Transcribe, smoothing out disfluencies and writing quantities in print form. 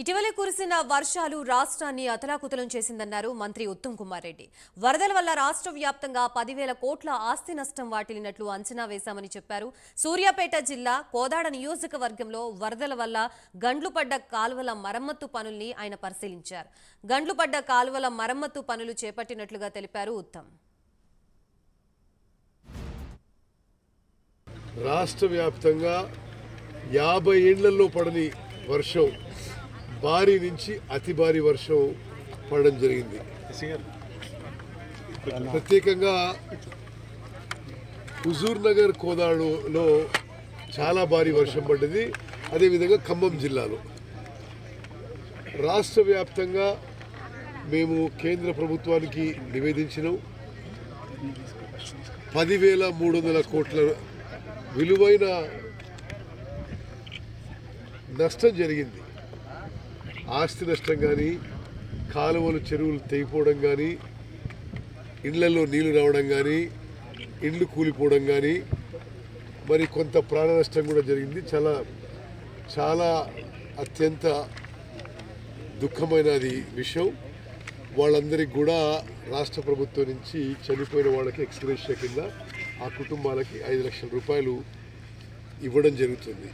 ఇటీవలే కురిసిన వర్షాలు రాష్ట్రాన్ని అతలాకుతలం చేసిందన్నారు మంత్రి ఉత్తమ్ కుమార్ రెడ్డి. వరదల వల్ల రాష్ట్ర వ్యాప్తంగా 10,000 కోట్ల ఆస్తి నష్టం వాటిల్లినట్లు అంచనా వేశామని చెప్పారు. సూర్యాపేట జిల్లా కోదాడ నియోజకవర్గంలో వరదల వల్ల గండ్లు పడ్డ కాలువల మరమ్మతు పనుల్ని ఆయన పరిశీలించారు. గండ్లు పడ్డ కాలువల మరమ్మతు పనులు చేపట్టినట్లుగా తెలిపారు ఉత్తమ్. రాష్ట్ర వ్యాప్తంగా 50 ఏళ్లలో పడని వర్షం, భారీ నుంచి అతి భారీ వర్షం పడడం జరిగింది. ప్రత్యేకంగా హుజూర్ నగర్ కోదాడులో చాలా భారీ వర్షం పడ్డది. అదేవిధంగా ఖమ్మం జిల్లాలో రాష్ట్ర వ్యాప్తంగా మేము కేంద్ర ప్రభుత్వానికి నివేదించినాం. 10,300 కోట్ల విలువైన నష్టం జరిగింది. ఆస్తి నష్టం కానీ, కాలువలు చెరువులు తెగిపోవడం కానీ, ఇళ్లలో నీళ్లు రావడం కానీ, ఇండ్లు కూలిపోవడం కానీ, మరి కొంత ప్రాణ నష్టం కూడా జరిగింది. చాలా అత్యంత దుఃఖమైనది విషయం. వాళ్ళందరికీ కూడా రాష్ట్ర ప్రభుత్వం నుంచి చనిపోయిన వాళ్ళకి ఎక్స్‌గ్రేషియా కింద ఆ కుటుంబాలకి 5 లక్షల రూపాయలు ఇవ్వడం జరుగుతుంది.